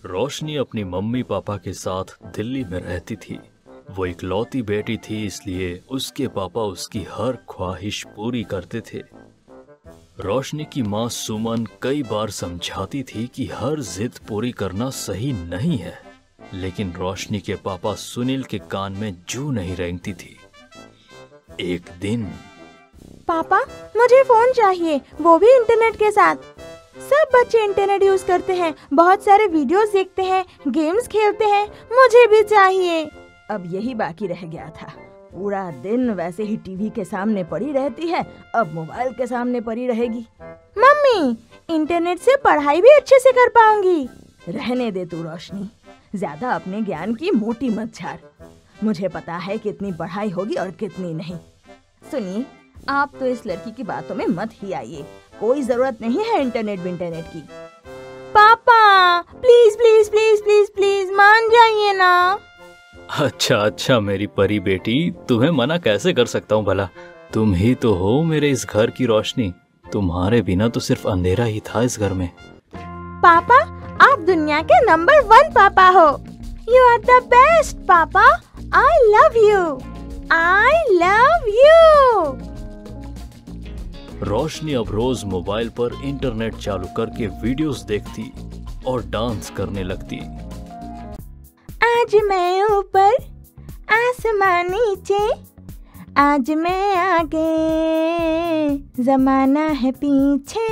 रोशनी अपनी mummy papa के साथ दिल्ली में रहती थी। वो इकलौती बेटी थी, इसलिए उसके पापा उसकी हर ख्वाहिश पूरी करते थे। रोशनी की माँ सुमन कई बार समझाती थी कि हर जिद पूरी करना सही नहीं है, लेकिन रोशनी के पापा सुनील के कान में जू नहीं रेंगती थी। एक दिन, पापा मुझे फोन चाहिए, वो भी इंटरनेट के साथ। सब बच्चे इंटरनेट यूज करते हैं, बहुत सारे वीडियोस देखते हैं, गेम्स खेलते हैं, मुझे भी चाहिए। अब यही बाकी रह गया था। पूरा दिन वैसे ही टीवी के सामने पड़ी रहती है, अब मोबाइल के सामने पड़ी रहेगी। मम्मी, इंटरनेट से पढ़ाई भी अच्छे से कर पाऊंगी। रहने दे तू रोशनी, ज्यादा अपने ज्ञान की मोटी मत झाड़। मुझे पता है कितनी पढ़ाई होगी और कितनी नहीं। सुनिए, आप तो इस लड़की की बातों में मत ही आइए, कोई जरूरत नहीं है इंटरनेट की। पापा please please please please please मान जाइए ना। अच्छा मेरी परी बेटी, तुम्हें मना कैसे कर सकता हूँ भला। तुम ही तो हो मेरे इस घर की रोशनी। तुम्हारे बिना तो सिर्फ अंधेरा ही था इस घर में। पापा, आप दुनिया के नंबर 1 पापा हो। You are the best papa. I love you, I love you. Roshni अब रोज मोबाइल पर इंटरनेट चालू करके वीडियोस देखती और डांस करने लगती। आज मैं ऊपर, आसमान नीचे, आज मैं आगे, जमाना है पीछे।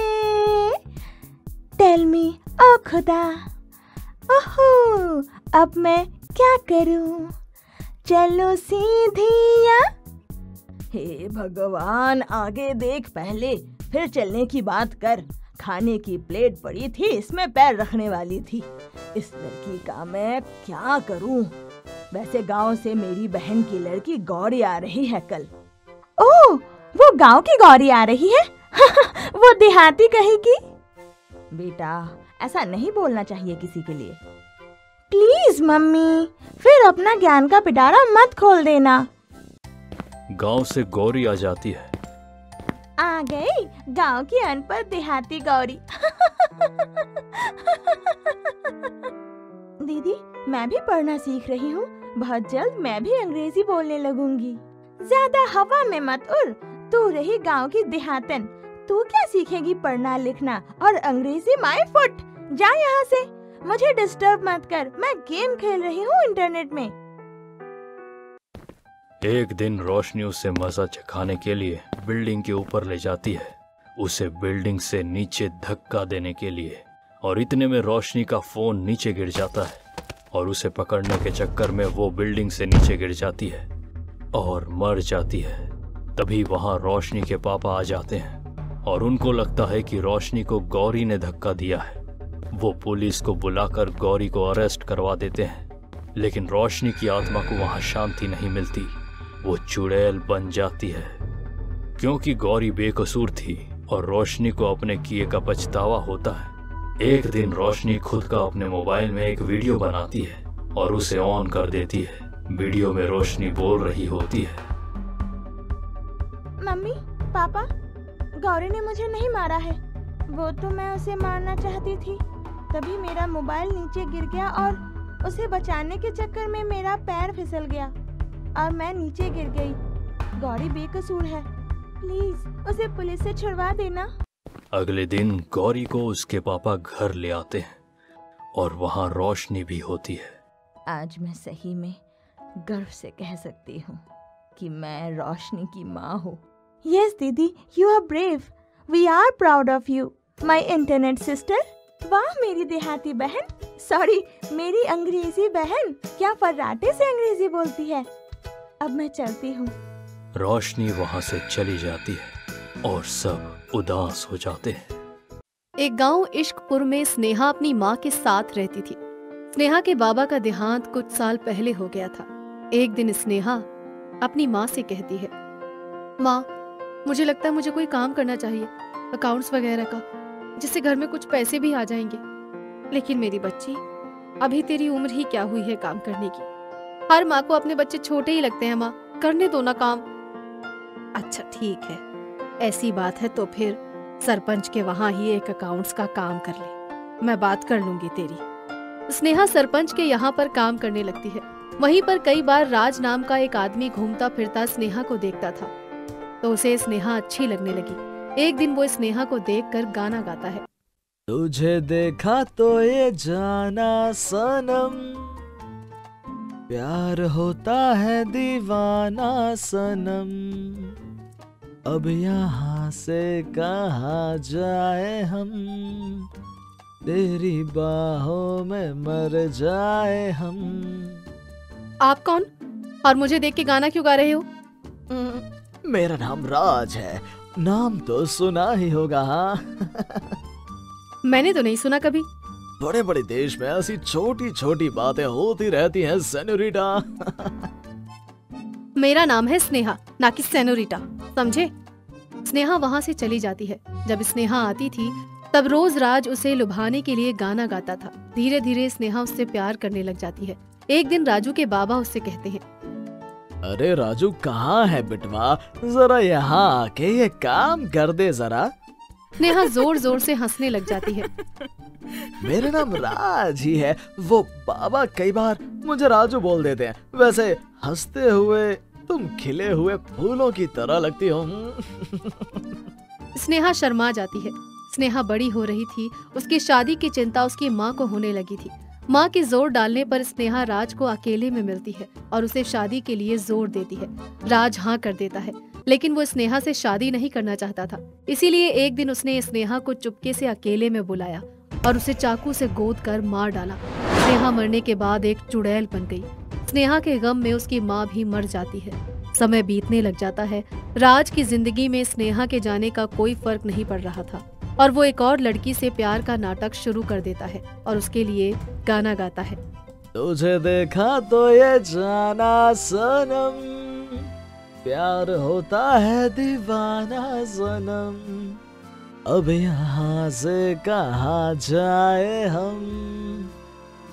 टेल मी ओ खुदा, ओहो अब मैं क्या करूं, चलो सीधिया। हे भगवान, आगे देख पहले, फिर चलने की बात कर। खाने की प्लेट पड़ी थी, इसमें पैर रखने वाली थी। इस लड़की का मैं क्या करूं। वैसे गांव से मेरी बहन की लड़की गौरी आ रही है कल। ओह, वो गांव की गौरी आ रही है? वो देहाती कहेगी। बेटा, ऐसा नहीं बोलना चाहिए किसी के लिए। प्लीज मम्मी, फिर अपना ज्ञान का पिटारा मत खोल देना। गांव से गौरी आ जाती है। आ गई गांव की अनपढ़ देहाती गौरी। दीदी, मैं भी पढ़ना सीख रही हूँ, बहुत जल्द मैं भी अंग्रेजी बोलने लगूंगी। ज्यादा हवा में मत उड़, तू रही गांव की देहातन, तू क्या सीखेगी पढ़ना लिखना और अंग्रेजी माय फुट। जा यहाँ से, मुझे डिस्टर्ब मत कर, मैं गेम खेल रही हूँ इंटरनेट में। एक दिन रोशनी उसे मजा चखाने के लिए बिल्डिंग के ऊपर ले जाती है, उसे बिल्डिंग से नीचे धक्का देने के लिए। और इतने में रोशनी का फोन नीचे गिर जाता है और उसे पकड़ने के चक्कर में वो बिल्डिंग से नीचे गिर जाती है और मर जाती है। तभी वहां रोशनी के पापा आ जाते हैं और उनको लगता है कि रोशनी को गौरी ने धक्का दिया है। वो पुलिस को बुलाकर गौरी को अरेस्ट करवा देते हैं, लेकिन रोशनी की आत्मा को वहां शांति नहीं मिलती। वो चुड़ैल बन जाती है, क्योंकि गौरी बेकसूर थी और रोशनी को अपने किए का पछतावा होता है। एक दिन रोशनी खुद का अपने मोबाइल में एक वीडियो बनाती है और उसे ऑन कर देती है। वीडियो में रोशनी बोल रही होती है, मम्मी पापा, गौरी ने मुझे नहीं मारा है, वो तो मैं उसे मारना चाहती थी। तभी मेरा मोबाइल नीचे गिर गया और उसे बचाने के चक्कर में मेरा पैर फिसल गया और मैं नीचे गिर गई। गौरी बेकसूर है, प्लीज उसे पुलिस से छुड़वा देना। अगले दिन गौरी को उसके पापा घर ले आते हैं और वहां रोशनी भी होती है। आज मैं सही में गर्व से कह सकती हूँ कि मैं रोशनी की माँ हूँ। यस दीदी, you are brave, we are proud of you, my internet sister. वाह मेरी देहाती बहन, सॉरी मेरी अंग्रेजी बहन, क्या फर्राटे से अंग्रेजी बोलती है। अब मैं चलती हूँ। रोशनी वहां से चली जाती है और सब उदास हो जाते हैं। एक गांव इश्कपुर में स्नेहा अपनी माँ के साथ रहती थी। स्नेहा के बाबा का देहांत कुछ साल पहले हो गया था। एक दिन स्नेहा अपनी माँ से कहती है, माँ मुझे लगता है मुझे कोई काम करना चाहिए, अकाउंट्स वगैरह का, जिससे घर में कुछ पैसे भी आ जाएंगे। लेकिन मेरी बच्ची, अभी तेरी उम्र ही क्या हुई है काम करने की। हर माँ को अपने बच्चे छोटे ही लगते हैं, माँ करने दो ना काम। अच्छा ठीक है, ऐसी बात है तो फिर सरपंच के वहां ही एक अकाउंट्स का काम कर ले, मैं बात कर लूंगी तेरी। स्नेहा सरपंच के यहाँ पर काम करने लगती है। वहीं पर कई बार राज नाम का एक आदमी घूमता फिरता स्नेहा को देखता था, तो उसे स्नेहा अच्छी लगने लगी। एक दिन वो स्नेहा को देखकर गाना गाता है। तुझे देखा तो ये जाना सनम, प्यार होता है दीवाना सनम, अब यहाँ से कहाँ जाए हम, तेरी बाहों में मर जाए हम। आप कौन और मुझे देख के गाना क्यों गा रहे हो? मेरा नाम राज है, नाम तो सुना ही होगा। हाँ मैंने तो नहीं सुना कभी। बड़े बड़े देश में ऐसी छोटी छोटी बातें होती रहती हैं सेनोरिटा। मेरा नाम है स्नेहा, ना कि सेनोरिटा, समझे? स्नेहा वहाँ से चली जाती है। जब स्नेहा आती थी तब रोज राज उसे लुभाने के लिए गाना गाता था। धीरे धीरे स्नेहा उससे प्यार करने लग जाती है। एक दिन राजू के बाबा उससे कहते हैं, अरे राजू कहाँ है बिटवा, जरा यहाँ आके ये काम कर दे जरा। स्नेहा जोर जोर से हंसने लग जाती है। मेरा नाम राज ही है, वो बाबा कई बार मुझे राजू बोल देते हैं। वैसे हंसते हुए तुम खिले हुए फूलों की तरह लगती हो। स्नेहा शर्मा जाती है। स्नेहा बड़ी हो रही थी, उसकी शादी की चिंता उसकी माँ को होने लगी थी। माँ के जोर डालने पर स्नेहा राज को अकेले में मिलती है और उसे शादी के लिए जोर देती है। राज हाँ कर देता है, लेकिन वो स्नेहा से शादी नहीं करना चाहता था। इसीलिए एक दिन उसने स्नेहा को चुपके से अकेले में बुलाया और उसे चाकू से गोद कर मार डाला। स्नेहा मरने के बाद एक चुड़ैल बन गई। स्नेहा के गम में उसकी माँ भी मर जाती है। समय बीतने लग जाता है। राज की जिंदगी में स्नेहा के जाने का कोई फर्क नहीं पड़ रहा था और वो एक और लड़की से प्यार का नाटक शुरू कर देता है और उसके लिए गाना गाता है। तुझे देखा तो ये जाना सनम, प्यार होता है दीवाना सनम, अब यहाँ से कहाँ जाए हम,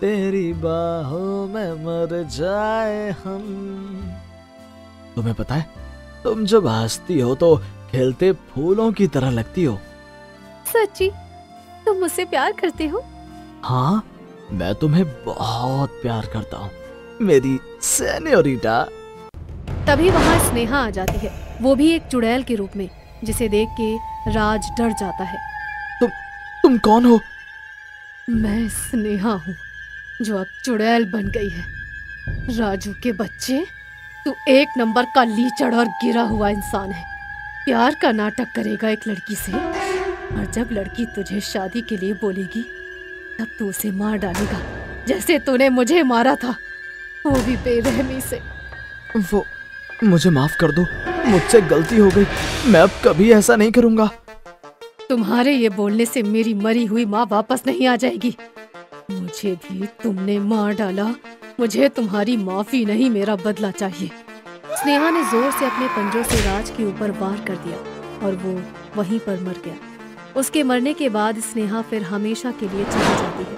तेरी बाहों में मर जाए हम। तुम्हें पता है, तुम जब हंसती हो तो खिलते फूलों की तरह लगती हो। सच्ची? तुम मुझसे प्यार करते हो? हाँ, मैं तुम्हें बहुत प्यार करता हूँ मेरी सेनोरिटा। तभी वहाँ स्नेहा आ जाती है, वो भी एक चुड़ैल के रूप में, जिसे देख के राज डर जाता है। तुम कौन हो? मैं स्नेहा हूँ, जो अब चुड़ैल बन गई है। राजू के बच्चे, तू एक नंबर का लीचड़ और गिरा हुआ इंसान है। प्यार का नाटक करेगा एक लड़की से, और जब लड़की तुझे शादी के लिए बोलेगी तब तू उसे मार डालेगा, जैसे तूने मुझे मारा था, वो भी बेरहमी से। वो मुझे माफ कर दो, मुझसे गलती हो गई, मैं अब कभी ऐसा नहीं करूंगा। तुम्हारे ये बोलने से मेरी मरी हुई माँ वापस नहीं आ जाएगी। मुझे भी तुमने मार डाला, मुझे तुम्हारी माफी नहीं, मेरा बदला चाहिए। स्नेहा ने जोर से अपने पंजों से राज के ऊपर वार कर दिया और वो वहीं पर मर गया। उसके मरने के बाद स्नेहा फिर हमेशा के लिए चली जाती है।